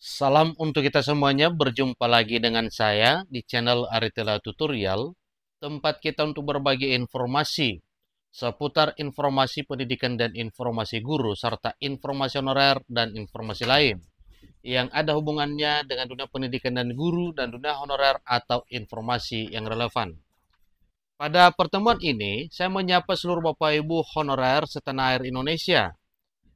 Salam untuk kita semuanya, berjumpa lagi dengan saya di channel Aritela Tutorial, tempat kita untuk berbagi informasi seputar informasi pendidikan dan informasi guru, serta informasi honorer dan informasi lain yang ada hubungannya dengan dunia pendidikan dan guru dan dunia honorer atau informasi yang relevan. Pada pertemuan ini, saya menyapa seluruh Bapak Ibu honorer setanah air Indonesia.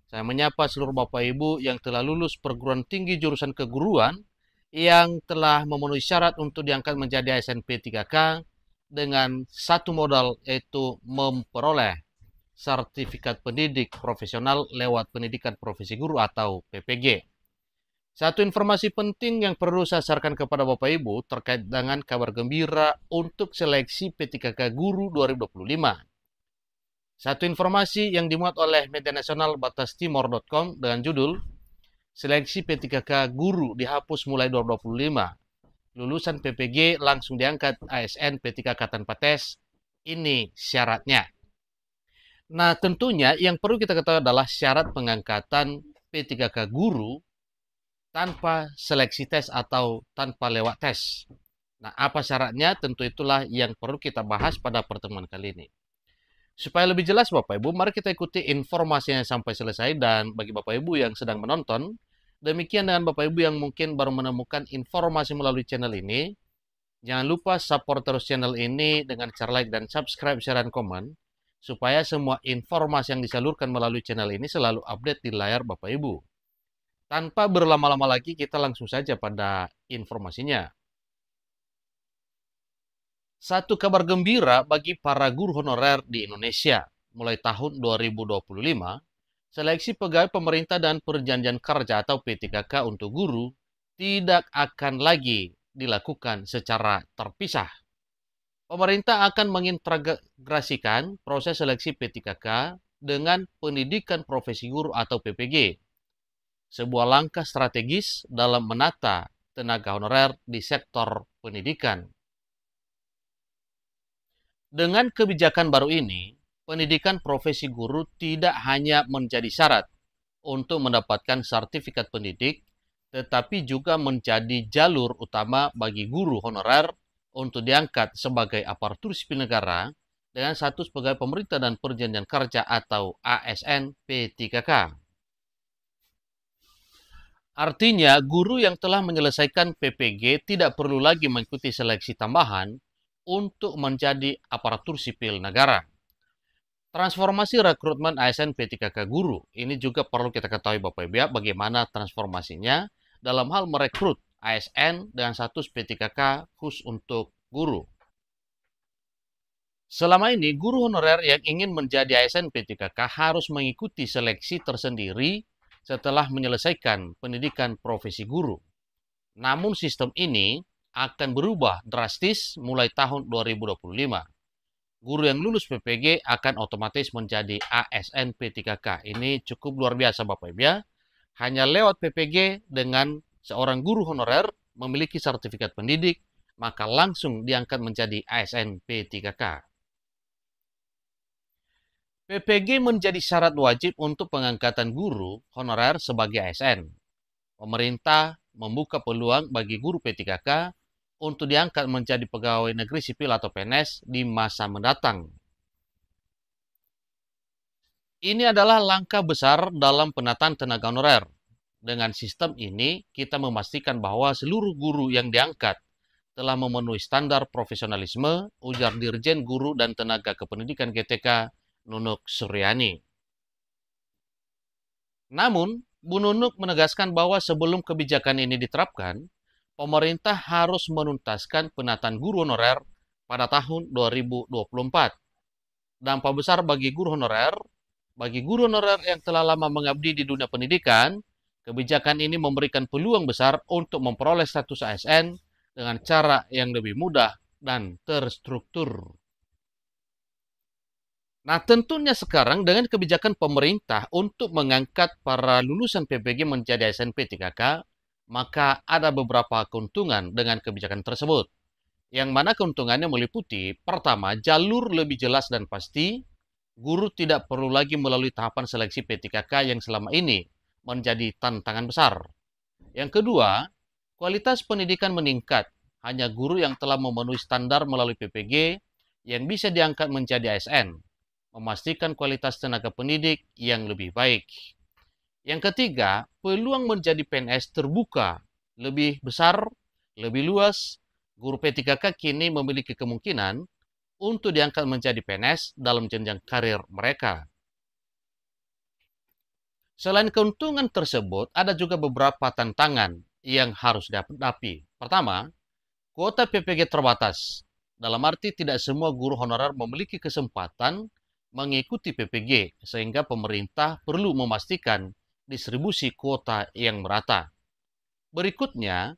Saya menyapa seluruh Bapak Ibu yang telah lulus perguruan tinggi jurusan keguruan yang telah memenuhi syarat untuk diangkat menjadi ASN P3K dengan satu modal, yaitu memperoleh sertifikat pendidik profesional lewat pendidikan profesi guru atau PPG. Satu informasi penting yang perlu saya sarankan kepada Bapak Ibu terkait dengan kabar gembira untuk seleksi P3K Guru 2025. Satu informasi yang dimuat oleh media nasional batastimor.com dengan judul Seleksi P3K Guru dihapus mulai 2025. Lulusan PPG langsung diangkat ASN P3K tanpa tes. Ini syaratnya. Nah, tentunya yang perlu kita ketahui adalah syarat pengangkatan P3K Guru tanpa seleksi tes atau tanpa lewat tes. Nah, apa syaratnya? Tentu itulah yang perlu kita bahas pada pertemuan kali ini. Supaya lebih jelas Bapak Ibu, mari kita ikuti informasinya sampai selesai. Dan bagi Bapak Ibu yang sedang menonton, demikian dengan Bapak Ibu yang mungkin baru menemukan informasi melalui channel ini, jangan lupa support terus channel ini dengan cara like dan subscribe, share, dan komen, supaya semua informasi yang disalurkan melalui channel ini selalu update di layar Bapak Ibu. Tanpa berlama-lama lagi, kita langsung saja pada informasinya. Satu kabar gembira bagi para guru honorer di Indonesia. Mulai tahun 2025, seleksi pegawai pemerintah dan perjanjian kerja atau P3K untuk guru tidak akan lagi dilakukan secara terpisah. Pemerintah akan mengintegrasikan proses seleksi P3K dengan pendidikan profesi guru atau PPG. Sebuah langkah strategis dalam menata tenaga honorer di sektor pendidikan. Dengan kebijakan baru ini, pendidikan profesi guru tidak hanya menjadi syarat untuk mendapatkan sertifikat pendidik, tetapi juga menjadi jalur utama bagi guru honorer untuk diangkat sebagai aparatur sipil negara dengan status pegawai pemerintah dan perjanjian kerja atau ASN P3K. Artinya, guru yang telah menyelesaikan PPG tidak perlu lagi mengikuti seleksi tambahan untuk menjadi aparatur sipil negara. Transformasi rekrutmen ASN P3K Guru ini juga perlu kita ketahui Bapak Ibu, bagaimana transformasinya dalam hal merekrut ASN dengan status P3K khusus untuk guru. Selama ini, guru honorer yang ingin menjadi ASN P3K harus mengikuti seleksi tersendiri setelah menyelesaikan pendidikan profesi guru. Namun sistem ini akan berubah drastis mulai tahun 2025. Guru yang lulus PPG akan otomatis menjadi ASN P3K. Ini cukup luar biasa Bapak Ibu ya. Hanya lewat PPG dengan seorang guru honorer memiliki sertifikat pendidik, maka langsung diangkat menjadi ASN P3K. PPG menjadi syarat wajib untuk pengangkatan guru honorer sebagai ASN. Pemerintah membuka peluang bagi guru P3K untuk diangkat menjadi pegawai negeri sipil atau PNS di masa mendatang. Ini adalah langkah besar dalam penataan tenaga honorer. Dengan sistem ini, kita memastikan bahwa seluruh guru yang diangkat telah memenuhi standar profesionalisme, ujar Dirjen Guru dan Tenaga Kependidikan GTK, Nunuk Suryani. Namun, Bu Nunuk menegaskan bahwa sebelum kebijakan ini diterapkan, pemerintah harus menuntaskan penataan guru honorer pada tahun 2024. Dampak besar bagi guru honorer yang telah lama mengabdi di dunia pendidikan, kebijakan ini memberikan peluang besar untuk memperoleh status ASN dengan cara yang lebih mudah dan terstruktur. Nah, tentunya sekarang dengan kebijakan pemerintah untuk mengangkat para lulusan PPG menjadi ASN P3K, maka ada beberapa keuntungan dengan kebijakan tersebut. Yang mana keuntungannya meliputi, pertama, jalur lebih jelas dan pasti. Guru tidak perlu lagi melalui tahapan seleksi P3K yang selama ini menjadi tantangan besar. Yang kedua, kualitas pendidikan meningkat. Hanya guru yang telah memenuhi standar melalui PPG yang bisa diangkat menjadi ASN, memastikan kualitas tenaga pendidik yang lebih baik. Yang ketiga, peluang menjadi PNS terbuka, lebih besar, lebih luas. Guru P3K kini memiliki kemungkinan untuk diangkat menjadi PNS dalam jenjang karir mereka. Selain keuntungan tersebut, ada juga beberapa tantangan yang harus dihadapi. Pertama, kuota PPG terbatas. Dalam arti tidak semua guru honorer memiliki kesempatan mengikuti PPG, sehingga pemerintah perlu memastikan distribusi kuota yang merata. Berikutnya,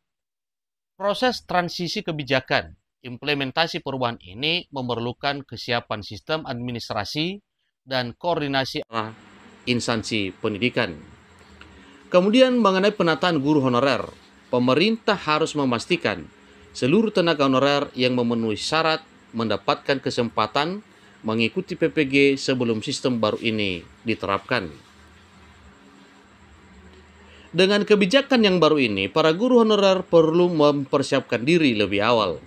proses transisi kebijakan. Implementasi perubahan ini memerlukan kesiapan sistem administrasi dan koordinasi instansi pendidikan. Kemudian mengenai penataan guru honorer, pemerintah harus memastikan seluruh tenaga honorer yang memenuhi syarat mendapatkan kesempatan mengikuti PPG sebelum sistem baru ini diterapkan. Dengan kebijakan yang baru ini, para guru honorer perlu mempersiapkan diri lebih awal.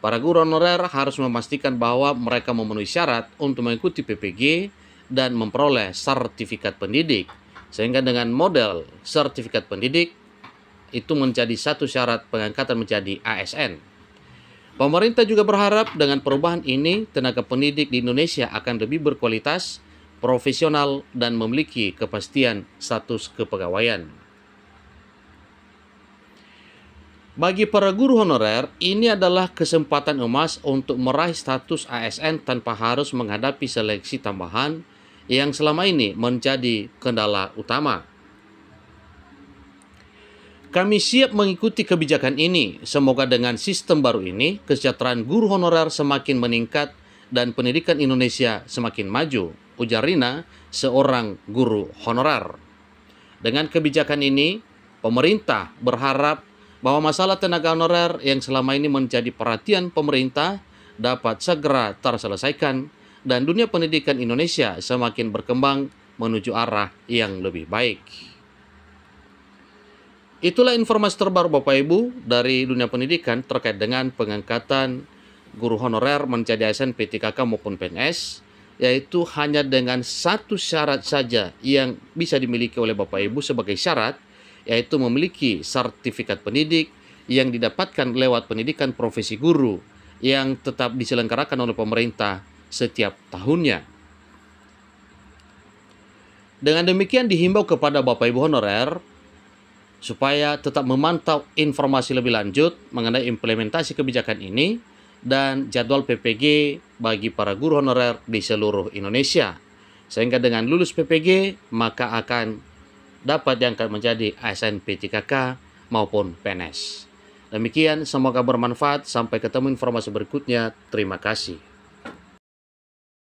Para guru honorer harus memastikan bahwa mereka memenuhi syarat untuk mengikuti PPG dan memperoleh sertifikat pendidik. Sehingga dengan model sertifikat pendidik, itu menjadi satu syarat pengangkatan menjadi ASN. Pemerintah juga berharap dengan perubahan ini, tenaga pendidik di Indonesia akan lebih berkualitas, profesional, dan memiliki kepastian status kepegawaian. Bagi para guru honorer, ini adalah kesempatan emas untuk meraih status ASN tanpa harus menghadapi seleksi tambahan yang selama ini menjadi kendala utama. Kami siap mengikuti kebijakan ini. Semoga dengan sistem baru ini, kesejahteraan guru honorer semakin meningkat dan pendidikan Indonesia semakin maju, ujar Rina, seorang guru honorer. Dengan kebijakan ini, pemerintah berharap bahwa masalah tenaga honorer yang selama ini menjadi perhatian pemerintah dapat segera terselesaikan dan dunia pendidikan Indonesia semakin berkembang menuju arah yang lebih baik. Itulah informasi terbaru Bapak Ibu dari dunia pendidikan terkait dengan pengangkatan guru honorer menjadi ASN P3K maupun PNS, yaitu hanya dengan satu syarat saja yang bisa dimiliki oleh Bapak Ibu sebagai syarat, yaitu memiliki sertifikat pendidik yang didapatkan lewat pendidikan profesi guru yang tetap diselenggarakan oleh pemerintah setiap tahunnya. Dengan demikian dihimbau kepada Bapak Ibu honorer supaya tetap memantau informasi lebih lanjut mengenai implementasi kebijakan ini dan jadwal PPG bagi para guru honorer di seluruh Indonesia. Sehingga dengan lulus PPG maka akan dapat diangkat menjadi ASN P3K maupun PNS. Demikian, semoga bermanfaat. Sampai ketemu informasi berikutnya. Terima kasih.